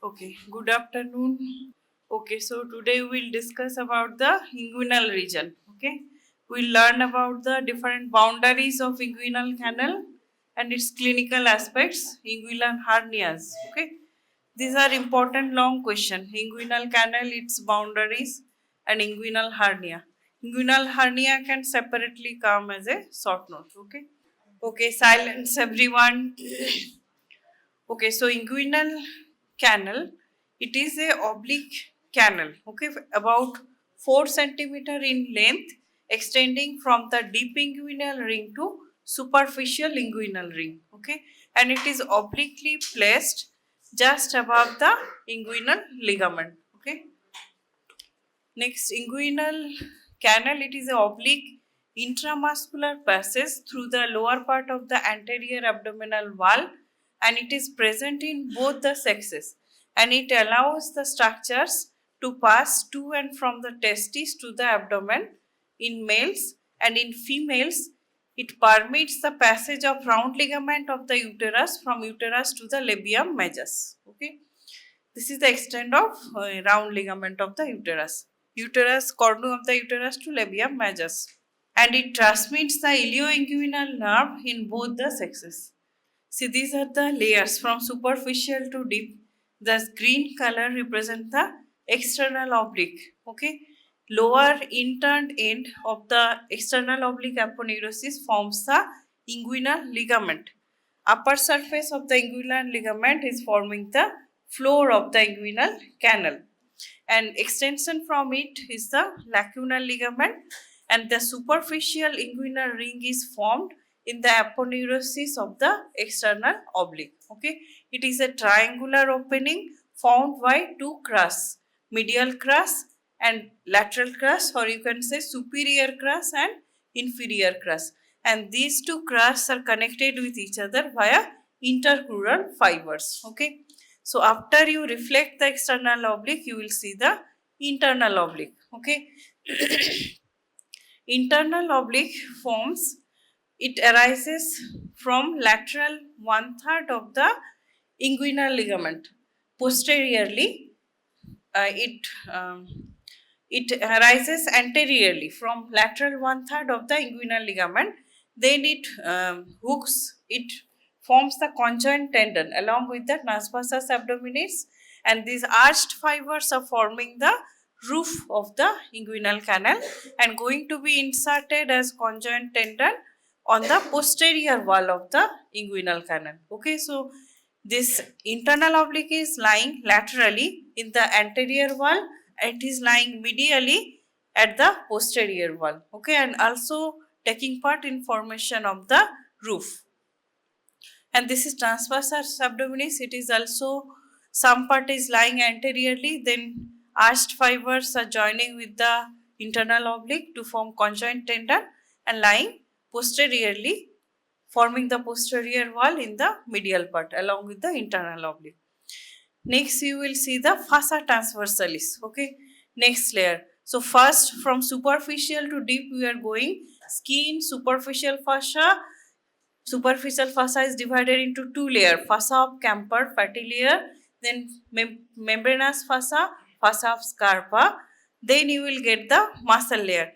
Okay, good afternoon. Okay, so today we'll discuss about the inguinal region. Okay, we'll learn about the different boundaries of inguinal canal and its clinical aspects, inguinal hernias. Okay, these are important long question. Inguinal canal, its boundaries, and inguinal hernia. Inguinal hernia can separately come as a short note. Okay. Okay, silence everyone. Okay, so inguinal canal, it is a oblique canal, okay, about 4 centimeter in length, extending from the deep inguinal ring to superficial inguinal ring, okay, and it is obliquely placed just above the inguinal ligament, okay. Next, inguinal canal, it is a oblique intramuscular passage through the lower part of the anterior abdominal wall, and it is present in both the sexes, and it allows the structures to pass to and from the testes to the abdomen in males, and in females it permits the passage of round ligament of the uterus from uterus to the labium majus. Okay, this is the extent of round ligament of the uterus cornu of the uterus to labium majus, and it transmits the ilioinguinal nerve in both the sexes. See, these are the layers from superficial to deep. The green color represent the external oblique. Okay, lower interned end of the external oblique aponeurosis forms the inguinal ligament. Upper surface of the inguinal ligament is forming the floor of the inguinal canal, and extension from it is the lacunar ligament, and the superficial inguinal ring is formed in the aponeurosis of the external oblique. Okay, it is a triangular opening formed by two crus, medial crus and lateral crus, or you can say superior crus and inferior crus, and these two crus are connected with each other via intercrural fibers. Okay, so after you reflect the external oblique, you will see the internal oblique. Okay. Internal oblique forms, it arises from lateral one third of the inguinal ligament. Posteriorly, it arises anteriorly from lateral one third of the inguinal ligament. Then it hooks, it forms the conjoint tendon along with the transversus abdominis, and these arched fibers are forming the roof of the inguinal canal and going to be inserted as conjoint tendon on the posterior wall of the inguinal canal. Okay, so this internal oblique is lying laterally in the anterior wall. It is lying medially at the posterior wall. Okay, and also taking part in formation of the roof. And this is transversus abdominis. It is also some part is lying anteriorly, then arched fibers are joining with the internal oblique to form conjoint tendon and lying posteriorly, forming the posterior wall in the medial part along with the internal oblique. Next, you will see the fossa transversalis. Okay, next layer. So, first from superficial to deep, we are going skin, superficial fascia. Superficial fossa is divided into two layers: fossa of Camper, fatty layer, then membranous fossa, fossa of Scarpa. Then you will get the muscle layer: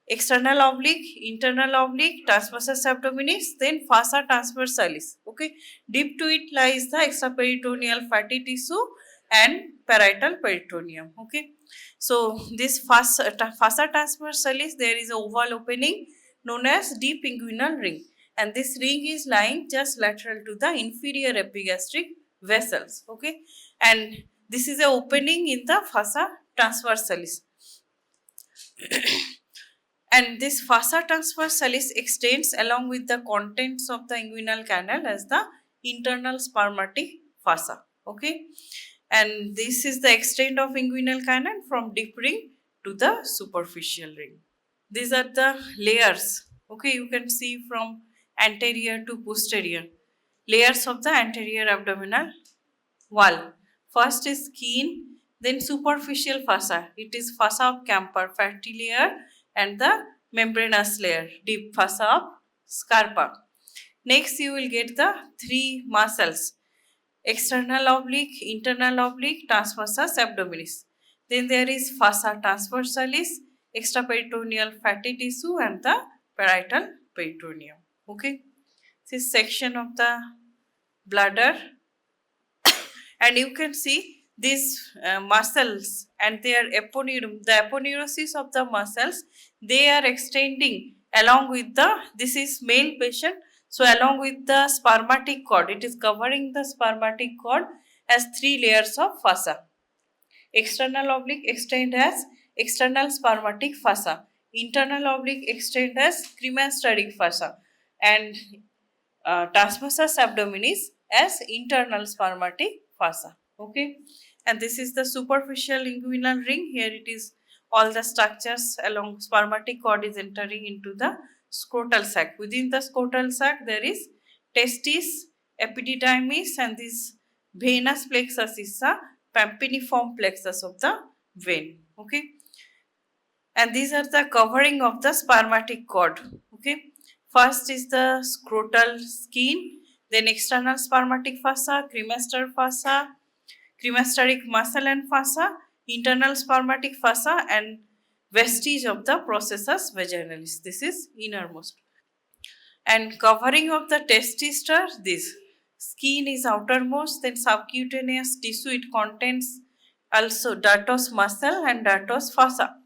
external oblique, internal oblique, transversus abdominis, then fossa transversalis. Okay, deep to it lies the extraperitoneal fatty tissue and parietal peritoneum. Okay, so this fossa transversalis, there is a oval opening known as deep inguinal ring, and this ring is lying just lateral to the inferior epigastric vessels. Okay, and this is a opening in the fossa transversalis. And this fossa transversalis extends along with the contents of the inguinal canal as the internal spermatic fossa. Okay, and this is the extent of inguinal canal from deep ring to the superficial ring. These are the layers. Okay, you can see from anterior to posterior layers of the anterior abdominal wall. First is skin, then superficial fossa. It is fossa of Camper, fatty layer, and the membranous layer, deep fossa of Scarpa. Next, you will get the three muscles: external oblique, internal oblique, transversus abdominis. Then there is fossa transversalis, extraperitoneal fatty tissue, and the parietal peritoneum. Okay, this section of the bladder, and you can see these muscles and their aponeurum, the aponeurosis of the muscles, they are extending along with the, this is male patient, so along with the spermatic cord, it is covering the spermatic cord as 3 layers of fossa. External oblique extend as external spermatic fossa, internal oblique extend as cremasteric fossa, and transversus abdominis as internal spermatic fossa. Okay, and this is the superficial inguinal ring. Here it is, all the structures along spermatic cord is entering into the scrotal sac. Within the scrotal sac there is testis, epididymis, and this venous plexus is the pampiniform plexus of the vein. Okay, and these are the covering of the spermatic cord. Okay, first is the scrotal skin, then external spermatic fossa, cremaster fossa, cremasteric muscle and fossa, internal spermatic fossa, and vestige of the processus vaginalis. This is innermost. And covering of the testis, this skin is outermost, then subcutaneous tissue, it contains also dartos muscle and dartos fossa.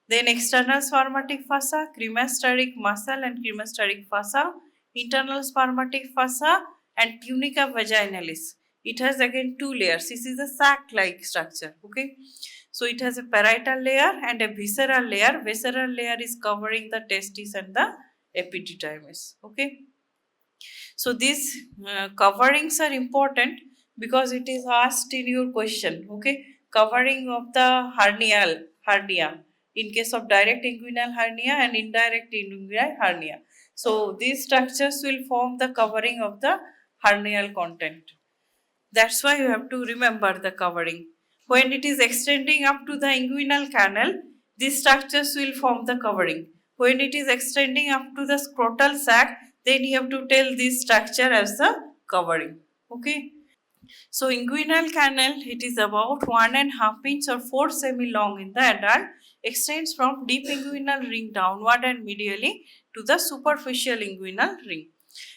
Then external spermatic fossa, cremasteric muscle and cremasteric fossa, internal spermatic fossa, and tunica vaginalis. It has again 2 layers. This is a sac-like structure. Okay, so it has a parietal layer and a visceral layer. Visceral layer is covering the testis and the epididymis. Okay, so these coverings are important because it is asked in your question. Okay, covering of the hernia in case of direct inguinal hernia and indirect inguinal hernia. So these structures will form the covering of the hernial content. That's why you have to remember the covering. When it is extending up to the inguinal canal, these structures will form the covering. When it is extending up to the scrotal sac, then you have to tell this structure as the covering. Okay. So inguinal canal, it is about 1.5 inch or 4 semi long in the adult, extends from deep inguinal ring downward and medially to the superficial inguinal ring,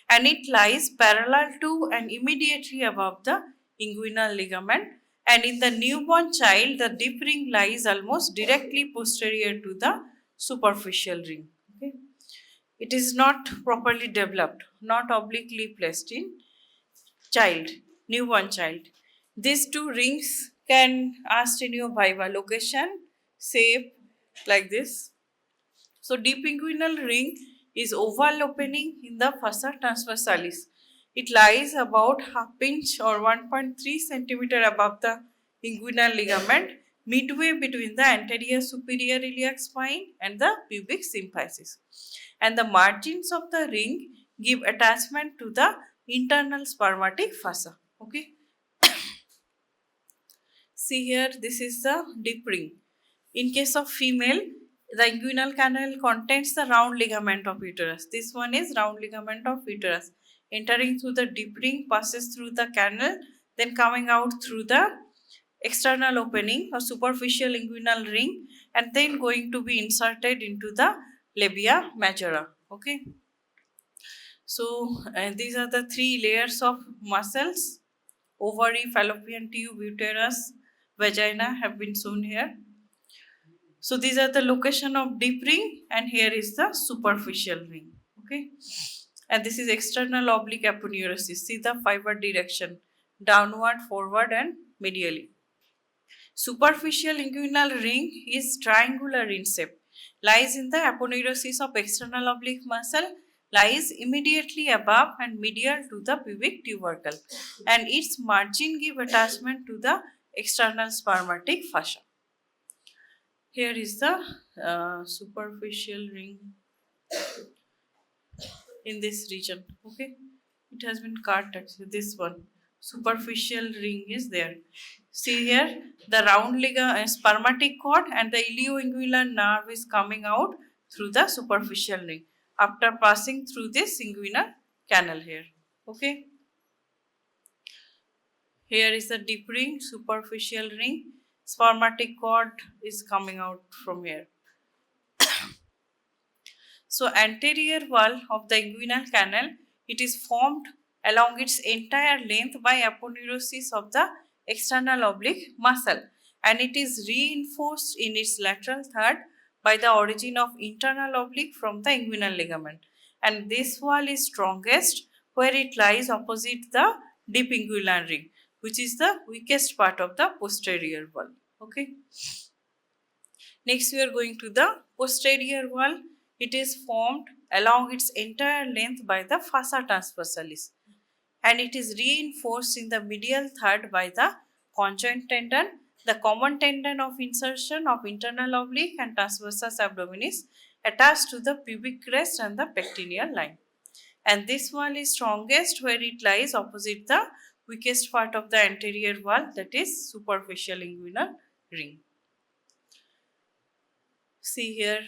and it lies parallel to and immediately above the inguinal ligament, and in the newborn child the deep ring lies almost directly posterior to the superficial ring. Okay, it is not properly developed, not obliquely placed in child, newborn child. These 2 rings can asked in your viva, location, shape, like this. So deep inguinal ring is oval opening in the fossa transversalis. It lies about half inch or 1.3 centimeter above the inguinal ligament, midway between the anterior superior iliac spine and the pubic symphysis. And the margins of the ring give attachment to the internal spermatic fossa. Okay. See here, this is the deep ring. In case of female, the inguinal canal contains the round ligament of uterus. This one is round ligament of uterus. Entering through the deep ring, passes through the canal, then coming out through the external opening or superficial inguinal ring, and then going to be inserted into the labia majora. Okay. So these are the 3 layers of muscles: ovary, fallopian tube, uterus, vagina have been shown here. So these are the location of deep ring, and here is the superficial ring. Okay, and this is external oblique aponeurosis. See the fiber direction: downward, forward, and medially. Superficial inguinal ring is triangular in shape, lies in the aponeurosis of external oblique muscle, lies immediately above and medial to the pubic tubercle, and its margin give attachment to the external spermatic fascia. Here is the superficial ring in this region. Okay, it has been cut actually. This one, superficial ring is there. See here, the round spermatic cord and the ilioinguinal nerve is coming out through the superficial ring after passing through this inguinal canal here. Okay. Here is the deep ring, superficial ring. Spermatic cord is coming out from here. So anterior wall of the inguinal canal, it is formed along its entire length by aponeurosis of the external oblique muscle, and it is reinforced in its lateral third by the origin of internal oblique from the inguinal ligament. And this wall is strongest where it lies opposite the deep inguinal ring, which is the weakest part of the posterior wall. Okay. Next, we are going to the posterior wall. It is formed along its entire length by the fossa transversalis, and it is reinforced in the medial third by the conjoint tendon, the common tendon of insertion of internal oblique and transversus abdominis attached to the pubic crest and the pectineal line. And this wall is strongest where it lies opposite the weakest part of the anterior wall, that is superficial inguinal ring. See here,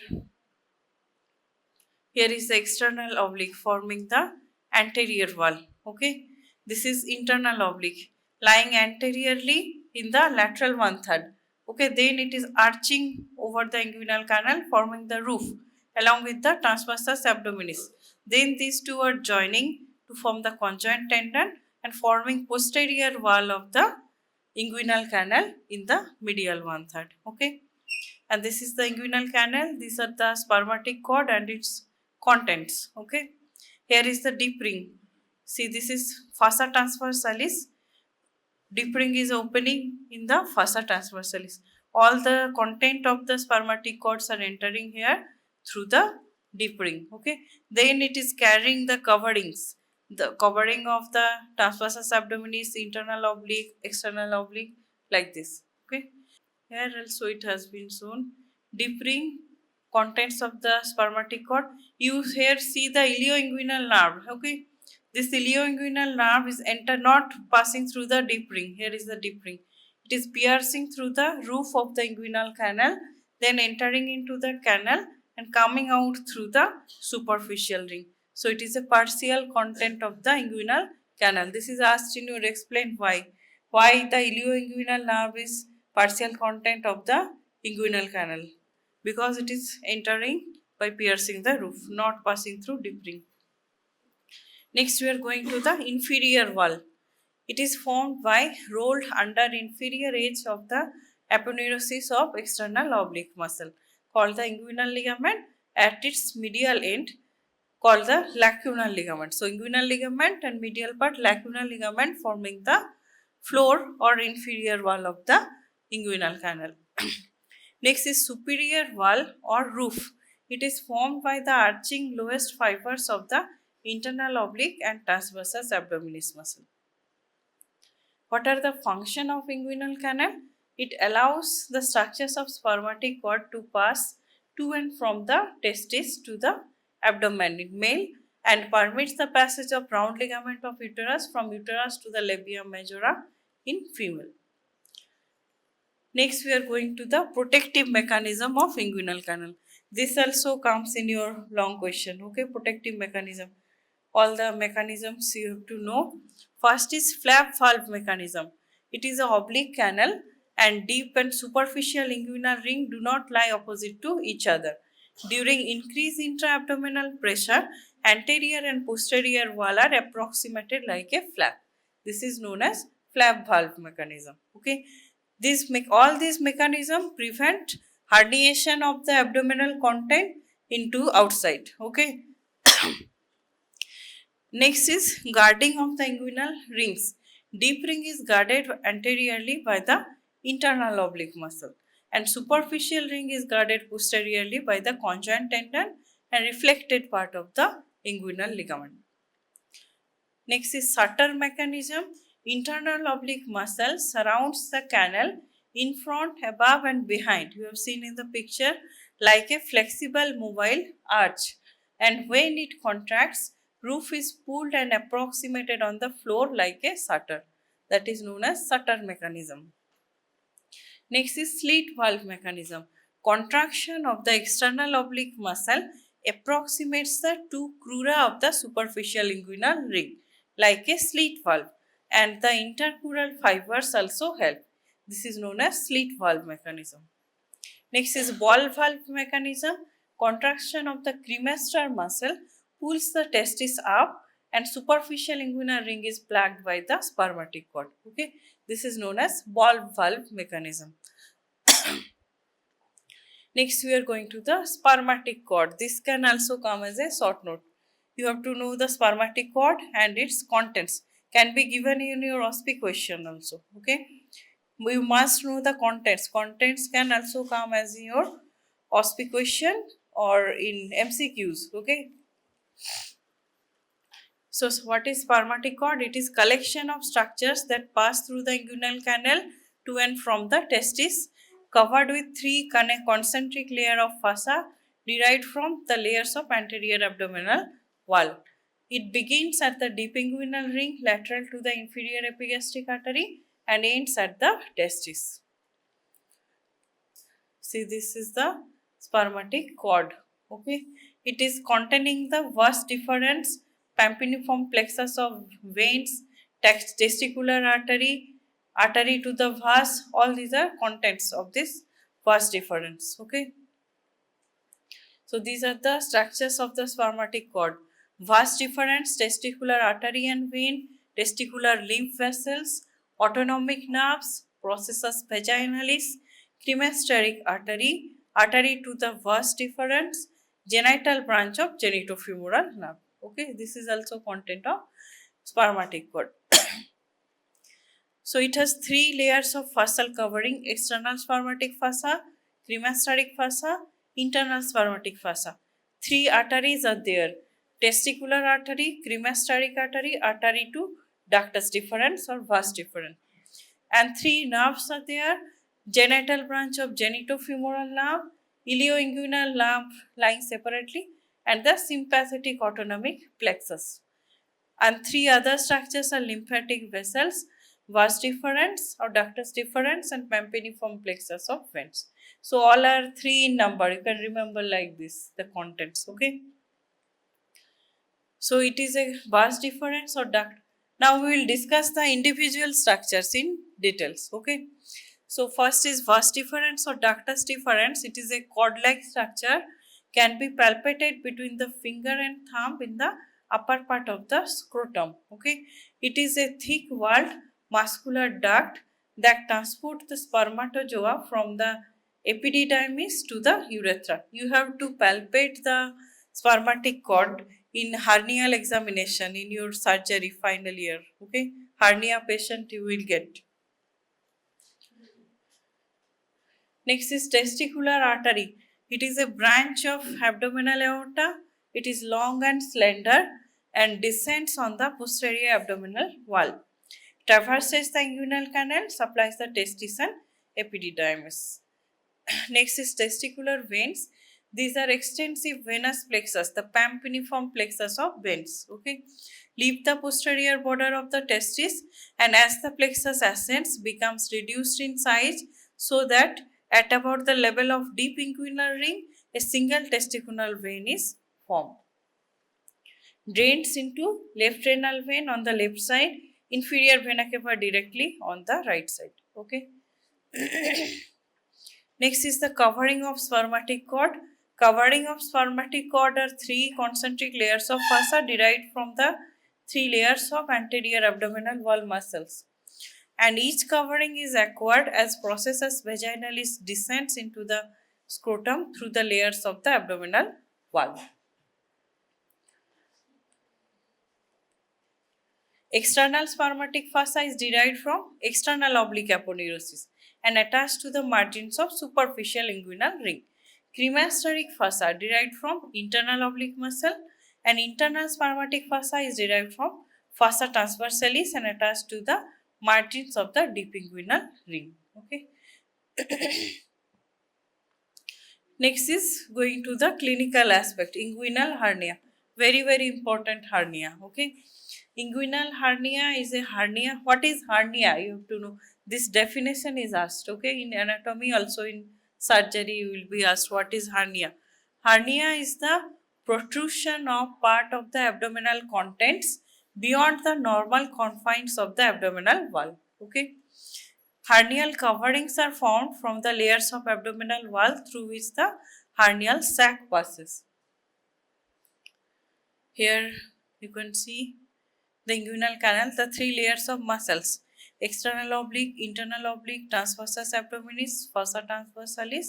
here is the external oblique forming the anterior wall. Okay, this is internal oblique lying anteriorly in the lateral one third. Okay, then it is arching over the inguinal canal forming the roof along with the transversus abdominis. Then these two are joining to form the conjoint tendon and forming posterior wall of the inguinal canal in the medial one third. Okay, and this is the inguinal canal. These are the spermatic cord and its contents. Okay, here is the deep ring. See, this is fossa transversalis. Deep ring is opening in the fossa transversalis. All the content of the spermatic cords are entering here through the deep ring. Okay, then it is carrying the coverings, the covering of the transversus abdominis, internal oblique, external oblique, like this. Okay, here also it has been shown. Deep ring, contents of the spermatic cord. You here see the ilioinguinal nerve. Okay, this ilioinguinal nerve is not passing through the deep ring. Here is the deep ring. It is piercing through the roof of the inguinal canal, then entering into the canal and coming out through the superficial ring. So it is a partial content of the inguinal canal. This is asked in your explain why. Why the ilioinguinal nerve is partial content of the inguinal canal? Because it is entering by piercing the roof, not passing through deep ring. Next, we are going to the inferior wall. It is formed by rolled under inferior edge of the aponeurosis of external oblique muscle called the inguinal ligament at its medial end called the lacunar ligament. So, inguinal ligament and medial part lacunar ligament forming the floor or inferior wall of the inguinal canal. Next is superior wall or roof. It is formed by the arching lowest fibers of the internal oblique and transversus abdominis muscle. What are the function of inguinal canal? It allows the structures of spermatic cord to pass to and from the testis to the abdomen in male and permits the passage of round ligament of uterus from uterus to the labia majora in female. Next, we are going to the protective mechanism of inguinal canal. This also comes in your long question. Okay, protective mechanism. All the mechanisms you have to know. First is flap valve mechanism. It is an oblique canal and deep and superficial inguinal ring do not lie opposite to each other. During increased intra-abdominal pressure, anterior and posterior wall are approximated like a flap. This is known as flap valve mechanism. Okay, all these mechanisms prevent herniation of the abdominal content into outside. Okay. Next is guarding of the inguinal rings. Deep ring is guarded anteriorly by the internal oblique muscle and superficial ring is guarded posteriorly by the conjoint tendon and reflected part of the inguinal ligament. Next is Sutter mechanism. Internal oblique muscle surrounds the canal in front, above and behind. You have seen in the picture like a flexible mobile arch, and when it contracts, roof is pulled and approximated on the floor like a shutter. That is known as Sutter mechanism. Next is slit valve mechanism. Contraction of the external oblique muscle approximates the two crura of the superficial inguinal ring like a slit valve. and the intercrural fibers also help. This is known as slit valve mechanism. Next is ball valve mechanism. Contraction of the cremaster muscle pulls the testis up and superficial inguinal ring is plagued by the spermatic cord. Okay, this is known as ball valve mechanism. Next, we are going to the spermatic cord. This can also come as a short note. You have to know the spermatic cord and its contents. Can be given in your OSPI question also. Okay, we must know the contents. Contents can also come as in your OSPI question or in MCQs. Okay. So what is spermatic cord? It is collection of structures that pass through the inguinal canal to and from the testis, covered with three concentric layer of fossa derived from the layers of anterior abdominal wall. It begins at the deep inguinal ring lateral to the inferior epigastric artery and ends at the testis. See, this is the spermatic cord. Okay, it is containing the vas deferens, pampiniform plexus of veins, testicular artery, artery to the vas. All these are contents of this vas deferens. Okay, so these are the structures of the spermatic cord: vas deferens, testicular artery and vein, testicular lymph vessels, autonomic nerves, processus vaginalis, cremasteric artery, artery to the vas deferens, genital branch of genitofemoral nerve. Okay, this is also content of spermatic cord. So it has three layers of fassal covering: external spermatic fossa, cremasteric fossa, internal spermatic fossa. Three arteries are there: testicular artery, cremasteric artery, artery to ductus deferens or vas deferens. And three nerves are there: genital branch of genitofemoral nerve, ilioinguinal nerve lying separately, and the sympathetic autonomic plexus. And three other structures are lymphatic vessels, vas deferens or ductus deferens, and pampiniform plexus of veins. So all are three in number. You can remember like this the contents. Okay. So it is a vas deferens or duct. Now we will discuss the individual structures in details. Okay. So first is vas deferens or ductus deferens. It is a cord-like structure, can be palpated between the finger and thumb in the upper part of the scrotum. Okay, it is a thick walled muscular duct that transports the spermatozoa from the epididymis to the urethra. You have to palpate the spermatic cord in hernial examination in your surgery final year. Okay, hernia patient you will get. Next is testicular artery. It is a branch of abdominal aorta. It is long and slender and descends on the posterior abdominal wall. Traverses the inguinal canal, supplies the testis and epididymis. Next is testicular veins. These are extensive venous plexus, the pampiniform plexus of veins. Okay, leave the posterior border of the testis, and as the plexus ascends, becomes reduced in size so that at about the level of deep inguinal ring, a single testicular vein is formed. Drains into left renal vein on the left side, inferior vena cava directly on the right side. Okay. Next is the covering of spermatic cord. Covering of spermatic cord are three concentric layers of fossa derived from the three layers of anterior abdominal wall muscles. And each covering is acquired as processus vaginalis descends into the scrotum through the layers of the abdominal wall. External spermatic fossa is derived from external oblique aponeurosis and attached to the margins of superficial inguinal ring. Cremasteric fossa derived from internal oblique muscle, and internal spermatic fossa is derived from fossa transversalis and attached to the margins of the deep inguinal ring. Okay. Next is going to the clinical aspect, inguinal hernia. Very important hernia. Okay. Inguinal hernia is a hernia. What is hernia? You have to know. This definition is asked. Okay. In anatomy, also in surgery, you will be asked what is hernia. Hernia is the protrusion of part of the abdominal contents beyond the normal confines of the abdominal wall. Okay. Hernial coverings are formed from the layers of abdominal wall through which the hernial sac passes. Here you can see the inguinal canal, the three layers of muscles: external oblique, internal oblique, transversus abdominis, fossa transversalis,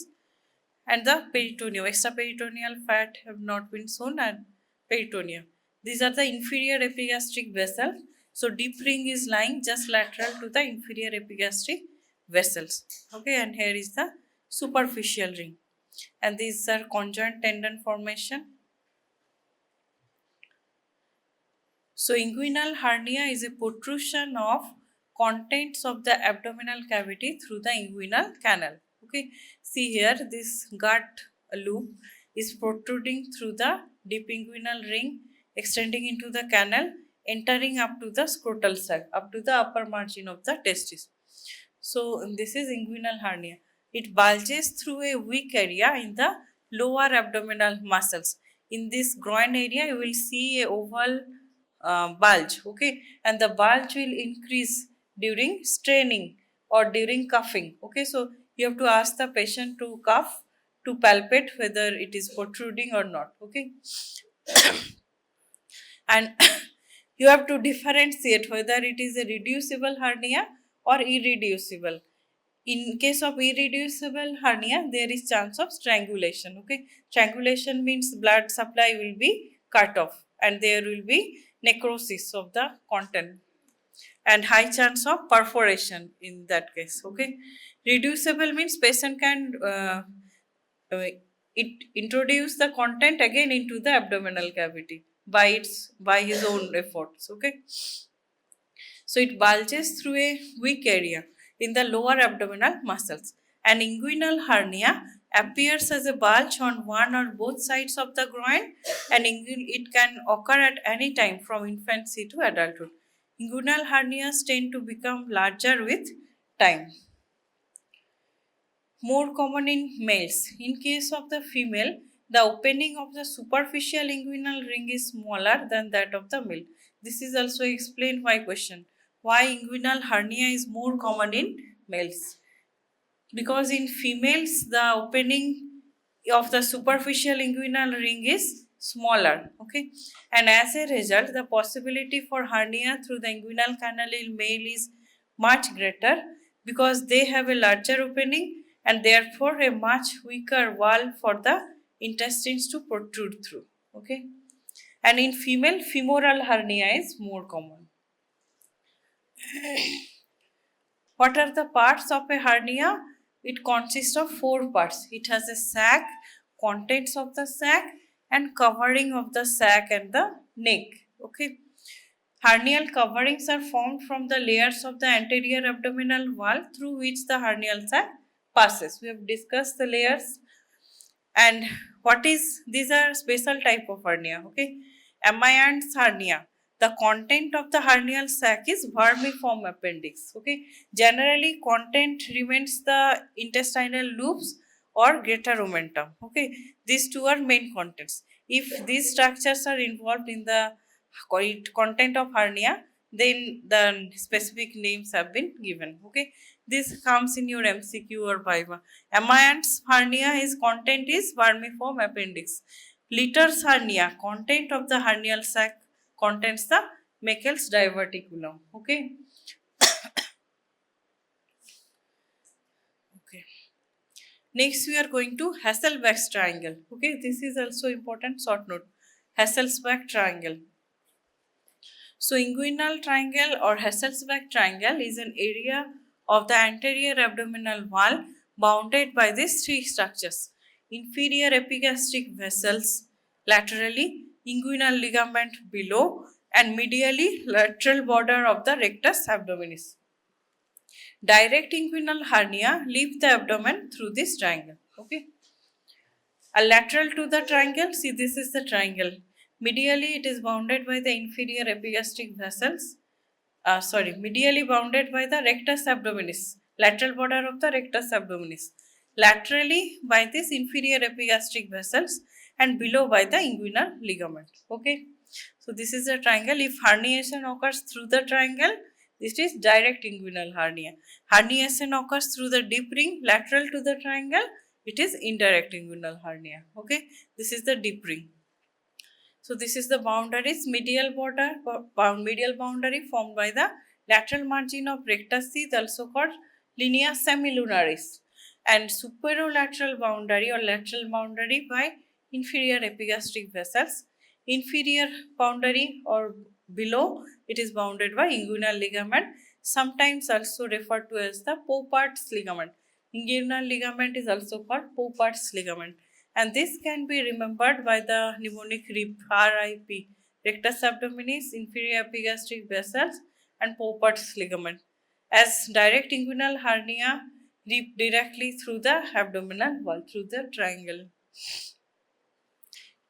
and the peritoneum. Extraperitoneal fat have not been shown, and peritoneum. These are the inferior epigastric vessels. So deep ring is lying just lateral to the inferior epigastric vessels. Okay, and here is the superficial ring. And these are conjoint tendon formation. So inguinal hernia is a protrusion of contents of the abdominal cavity through the inguinal canal. Okay, see here this gut loop is protruding through the deep inguinal ring, extending into the canal, entering up to the scrotal sac, up to the upper margin of the testis. So this is inguinal hernia. It bulges through a weak area in the lower abdominal muscles. In this groin area, you will see a oval bulge, okay, and the bulge will increase during straining or during cuffing. Okay, so you have to ask the patient to cuff to palpate whether it is protruding or not. Okay, and you have to differentiate whether it is a reducible hernia or irreducible. In case of irreducible hernia, there is chance of strangulation. Okay, strangulation means blood supply will be cut off and there will be necrosis of the content and high chance of perforation in that case. Okay, reducible means patient can uh, it introduce the content again into the abdominal cavity by his own efforts. Okay, so it bulges through a weak area in the lower abdominal muscles. An inguinal hernia appears as a bulge on one or both sides of the groin, and it can occur at any time from infancy to adulthood. Inguinal hernias tend to become larger with time. More common in males. In case of the female, the opening of the superficial inguinal ring is smaller than that of the male. This is also explained why question. Why inguinal hernia is more common in males? Because in females, the opening of the superficial inguinal ring is smaller. Okay, and as a result, the possibility for hernia through the inguinal canal in male is much greater because they have a larger opening and therefore a much weaker wall for the intestines to protrude through. Okay, and in female, femoral hernia is more common. What are the parts of a hernia? It consists of four parts. It has a sac, contents of the sac, and covering of the sac and the neck. Okay. Hernial coverings are formed from the layers of the anterior abdominal wall through which the hernial sac passes. We have discussed the layers and what is these are special type of hernia. Okay, Amyand's hernia. The content of the hernial sac is vermiform appendix. Okay, generally content remains the intestinal loops or greater omentum. Okay, these two are main contents. If these structures are involved in the content of hernia, then the specific names have been given. Okay, this comes in your MCQ or Viva. Amyand's hernia, his content is vermiform appendix. Litter's hernia, content of the hernial sac contains the Meckel's diverticulum. Okay. Okay. Next, we are going to Hasselbalch's triangle. Okay, this is also important short note. Hasselbalch triangle. So, inguinal triangle or Hasselbalch triangle is an area of the anterior abdominal wall bounded by these three structures: inferior epigastric vessels laterally, inguinal ligament below, and medially lateral border of the rectus abdominis. Direct inguinal hernia leaves the abdomen through this triangle. Okay. A lateral to the triangle, see this is the triangle. Medially it is bounded by the inferior epigastric vessels. Medially bounded by the rectus abdominis, lateral border of the rectus abdominis. Laterally by this inferior epigastric vessels and below by the inguinal ligament. Okay. So this is a triangle. If herniation occurs through the triangle, this is direct inguinal hernia. Herniation occurs through the deep ring lateral to the triangle, it is indirect inguinal hernia. Okay, this is the deep ring. So this is the boundaries, medial border, medial boundary formed by the lateral margin of rectus is also called linea semilunaris, and superolateral boundary or lateral boundary by inferior epigastric vessels. Inferior boundary or below, it is bounded by inguinal ligament, sometimes also referred to as the Poupart's ligament. Inguinal ligament is also called Poupart's ligament, and this can be remembered by the mnemonic RIP, rectus abdominis, inferior epigastric vessels, and Poupart's ligament, as direct inguinal hernia rip directly through the abdominal wall, through the triangle.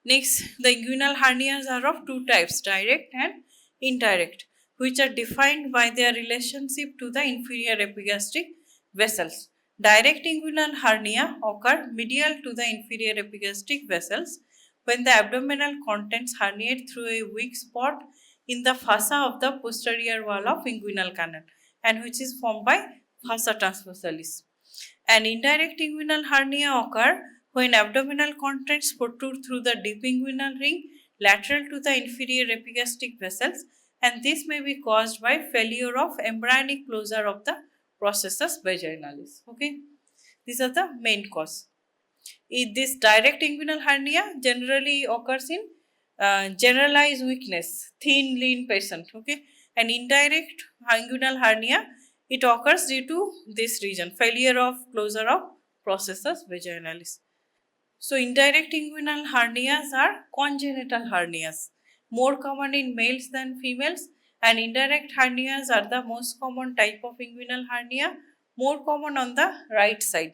Next, the inguinal hernias are of two types, direct and indirect, which are defined by their relationship to the inferior epigastric vessels. Direct inguinal hernia occur medial to the inferior epigastric vessels when the abdominal contents herniate through a weak spot in the fossa of the posterior wall of inguinal canal, and which is formed by fossa transversalis. An indirect inguinal hernia occur when abdominal contents protrude through the deep inguinal ring lateral to the inferior epigastric vessels, and this may be caused by failure of embryonic closure of the processus vaginalis. Okay, these are the main cause. This direct inguinal hernia generally occurs in generalized weakness, thin, lean patient. Okay, and indirect inguinal hernia, it occurs due to this reason, failure of closure of processus vaginalis. So indirect inguinal hernias are congenital hernias, more common in males than females, and indirect hernias are the most common type of inguinal hernia, more common on the right side.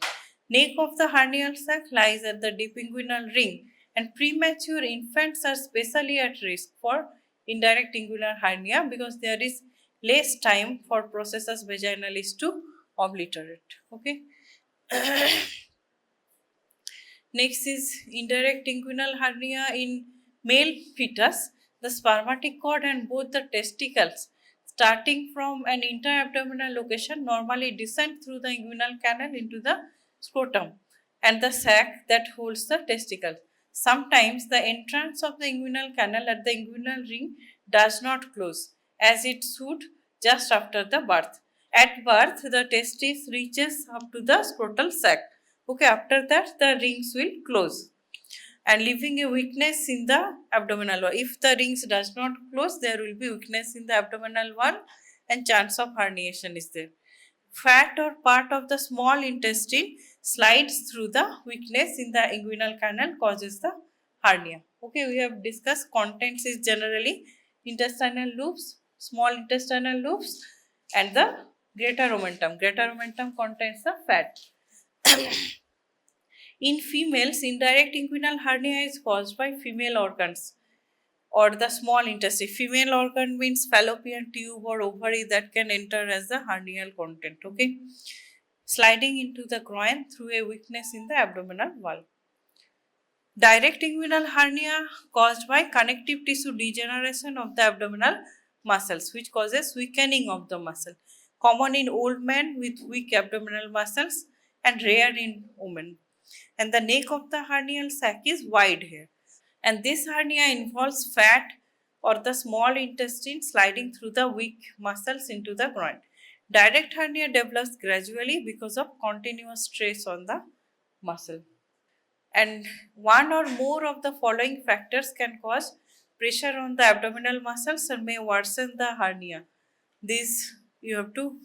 Neck of the hernial sac lies at the deep inguinal ring, and premature infants are specially at risk for indirect inguinal hernia because there is less time for processus vaginalis to obliterate. Okay. Next is indirect inguinal hernia in male fetus. The spermatic cord and both the testicles, starting from an interabdominal location, normally descend through the inguinal canal into the scrotum and the sac that holds the testicle. Sometimes the entrance of the inguinal canal at the inguinal ring does not close as it should just after the birth. At birth, the testis reaches up to the scrotal sac. Okay, after that, the rings will close and leaving a weakness in the abdominal wall. If the rings does not close, there will be weakness in the abdominal wall and chance of herniation is there. Fat or part of the small intestine slides through the weakness in the inguinal canal, causes the hernia. Okay, we have discussed contents is generally intestinal loops, small intestinal loops, and the greater omentum. Greater omentum contains the fat. In females, indirect inguinal hernia is caused by female organs or the small intestine. Female organ means fallopian tube or ovary that can enter as the hernial content. Okay, sliding into the groin through a weakness in the abdominal wall. Direct inguinal hernia caused by connective tissue degeneration of the abdominal muscles, which causes weakening of the muscle. Common in old men with weak abdominal muscles and rare in women. And the neck of the hernial sac is wide here. And this hernia involves fat or the small intestine sliding through the weak muscles into the groin. Direct hernia develops gradually because of continuous stress on the muscle. And one or more of the following factors can cause pressure on the abdominal muscles and may worsen the hernia. These you have to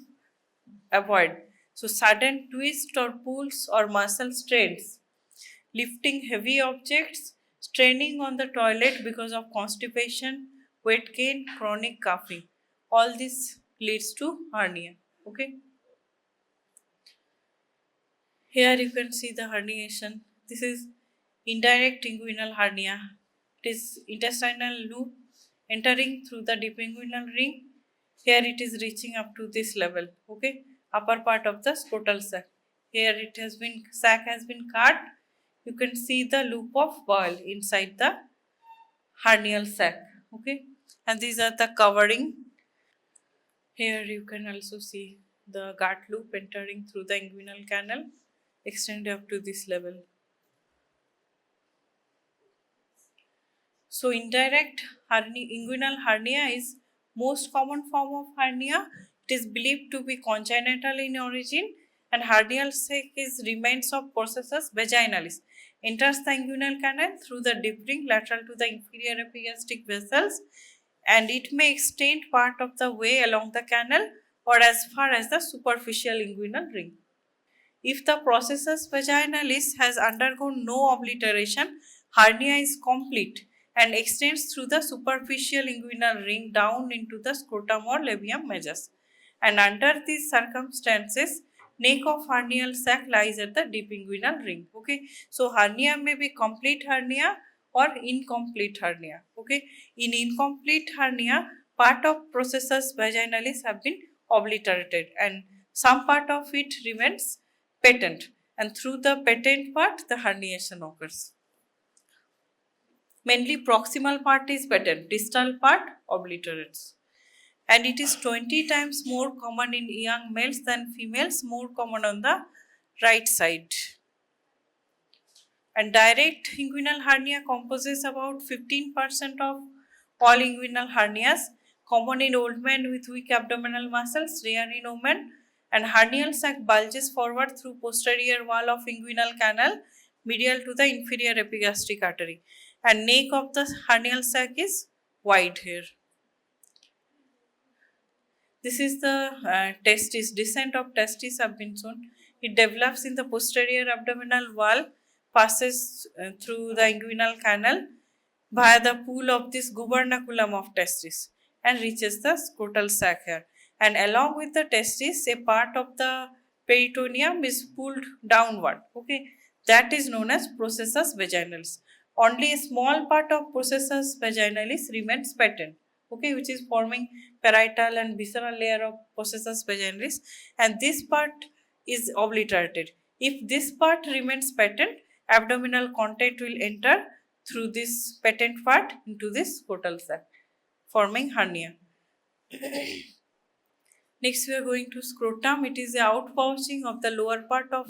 avoid. So, sudden twist or pulls or muscle strains, lifting heavy objects, straining on the toilet because of constipation, weight gain, chronic coughing. All this leads to hernia. Okay. Here you can see the herniation. This is indirect inguinal hernia. It is intestinal loop entering through the deep inguinal ring. Here it is reaching up to this level. Okay, upper part of the scrotal sac. Here it has been sac has been cut. You can see the loop of bowel inside the hernial sac. Okay, and these are the covering. Here you can also see the gut loop entering through the inguinal canal, extended up to this level. So indirect inguinal hernia is most common form of hernia. It is believed to be congenital in origin, and hernial sac is remains of processus vaginalis. Enters the inguinal canal through the deep ring lateral to the inferior epigastric vessels, and it may extend part of the way along the canal or as far as the superficial inguinal ring. If the processus vaginalis has undergone no obliteration, hernia is complete and extends through the superficial inguinal ring down into the scrotum or labium majus. And under these circumstances, neck of hernial sac lies at the deep inguinal ring. Okay, so hernia may be complete hernia or incomplete hernia. Okay, in incomplete hernia, part of processus vaginalis have been obliterated and some part of it remains patent, and through the patent part the herniation occurs. Mainly proximal part is patent, distal part obliterates, and it is 20 times more common in young males than females, more common on the right side. And direct inguinal hernia composes about 15% of all inguinal hernias, common in old men with weak abdominal muscles, rare in women, and hernial sac bulges forward through posterior wall of inguinal canal, medial to the inferior epigastric artery. And neck of the hernial sac is wide here. This is the testis, descent of testis have been shown. It develops in the posterior abdominal wall, passes through the inguinal canal via the pool of this gubernaculum of testis and reaches the scrotal sac here. And along with the testis, a part of the peritoneum is pulled downward. Okay, that is known as processus vaginalis. Only a small part of processus vaginalis remains patent. Okay, which is forming parietal and visceral layer of processus vaginalis, and this part is obliterated. If this part remains patent, abdominal content will enter through this patent part into this scrotal sac, forming hernia. Next, we are going to scrotum. It is the outpouching of the lower part of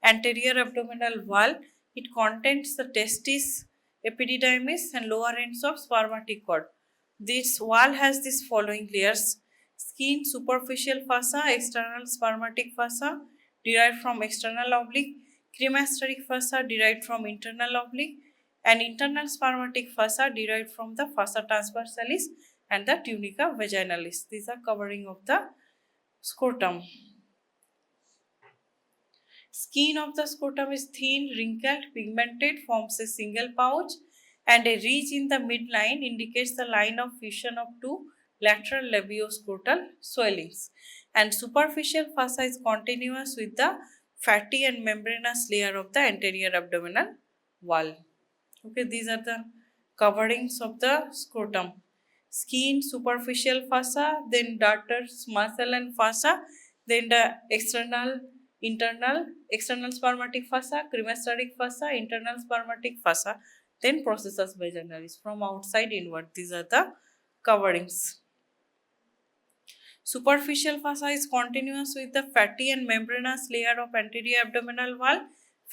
anterior abdominal wall. It contains the testis, epididymis, and lower ends of spermatic cord. This wall has these following layers: skin, superficial fossa, external spermatic fossa derived from external oblique, cremasteric fossa derived from internal oblique, and internal spermatic fossa derived from the fossa transversalis and the tunica vaginalis. These are covering of the scrotum. Skin of the scrotum is thin, wrinkled, pigmented, forms a single pouch, and a ridge in the midline indicates the line of fusion of two lateral labioscrotal swellings. And superficial fossa is continuous with the fatty and membranous layer of the anterior abdominal wall. Okay, these are the coverings of the scrotum: skin, superficial fossa, then darters, muscle and fossa, then the external spermatic fossa, cremasteric fossa, internal spermatic fossa, then processus vaginalis from outside inward. These are the coverings. Superficial fossa is continuous with the fatty and membranous layer of anterior abdominal wall.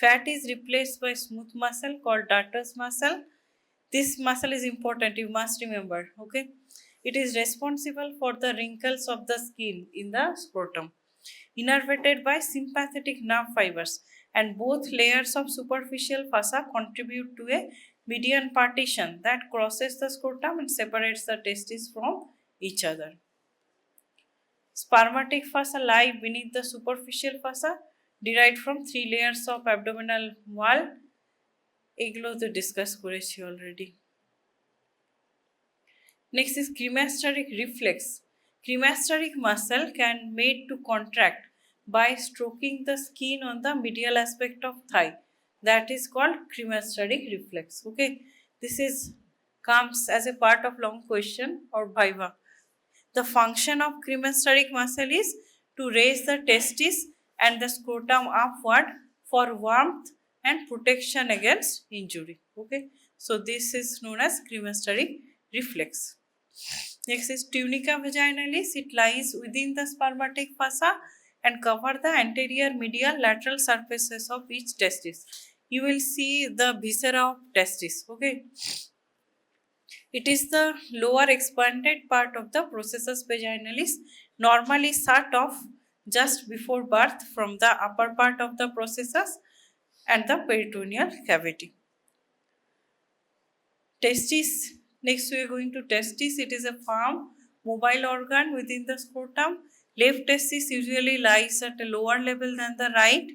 Fat is replaced by smooth muscle called darter's muscle. This muscle is important, you must remember. Okay, it is responsible for the wrinkles of the skin in the scrotum, innervated by sympathetic nerve fibers, and both layers of superficial fossa contribute to a median partition that crosses the scrotum and separates the testes from each other. Spermatic fossa lie beneath the superficial fossa, derived from three layers of abdominal wall. এগুলো তো discuss করেছি already. Next is cremasteric reflex. Cremasteric muscle can made to contract by stroking the skin on the medial aspect of thigh. That is called cremasteric reflex. Okay, this is comes as a part of long question or viva. The function of cremasteric muscle is to raise the testis and the scrotum upward for warmth and protection against injury. Okay, so this is known as cremasteric reflex. Next is tunica vaginalis. It lies within the spermatic fossa and cover the anterior, medial, lateral surfaces of each testis. You will see the viscera of testis. Okay. It is the lower expanded part of the processus vaginalis, normally shut off just before birth from the upper part of the processus and the peritoneal cavity. Testis. Next, we are going to testis. It is a firm, mobile organ within the scrotum. Left testis usually lies at a lower level than the right.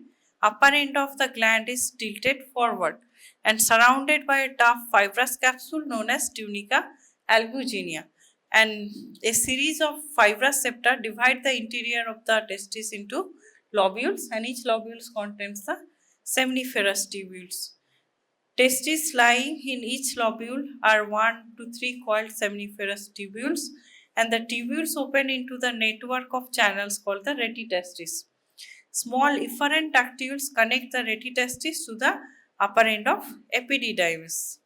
Upper end of the gland is tilted forward and surrounded by a tough fibrous capsule known as tunica albuginea. And a series of fibrous septa divide the interior of the testis into lobules, and each lobules contains the seminiferous tubules. Testes lying in each lobule are 1 to 3 coiled seminiferous tubules, and the tubules open into the network of channels called the retitestis. Small efferent ductules connect the retitestis to the upper end of epididymis.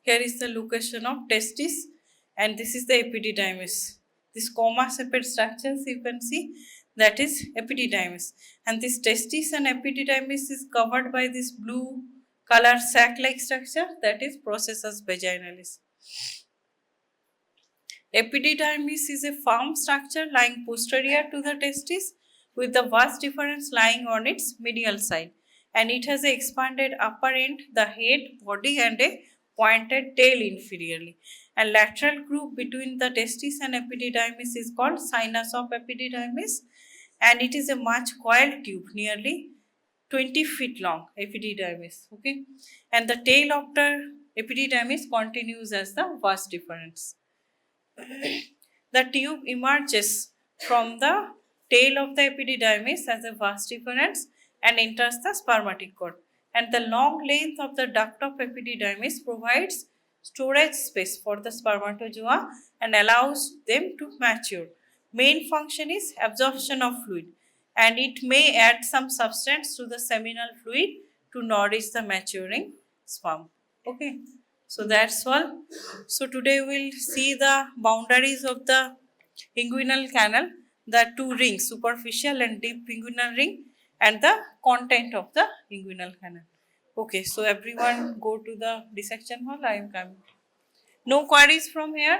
Here is the location of testis, and this is the epididymis. This comma shaped structures you can see, that is epididymis, and this testis and epididymis is covered by this blue color sac like structure, that is processus vaginalis. Epididymis is a firm structure lying posterior to the testis with the vas deferens lying on its medial side, and it has a expanded upper end, the head, body, and a pointed tail inferiorly. And lateral groove between the testis and epididymis is called sinus of epididymis, and it is a much coiled tube, nearly 20 feet long, epididymis. Okay, and the tail of the epididymis continues as the vas deferens. The tube emerges from the tail of the epididymis as a vas deferens and enters the spermatic cord. And the long length of the duct of epididymis provides storage space for the spermatozoa and allows them to mature. Main function is absorption of fluid, and it may add some substance to the seminal fluid to nourish the maturing sperm. Okay. So that's all. So today we'll see the boundaries of the inguinal canal, the two rings, superficial and deep inguinal ring, and the content of the inguinal canal. Okay, so everyone go to the dissection hall. I am coming. No queries from here.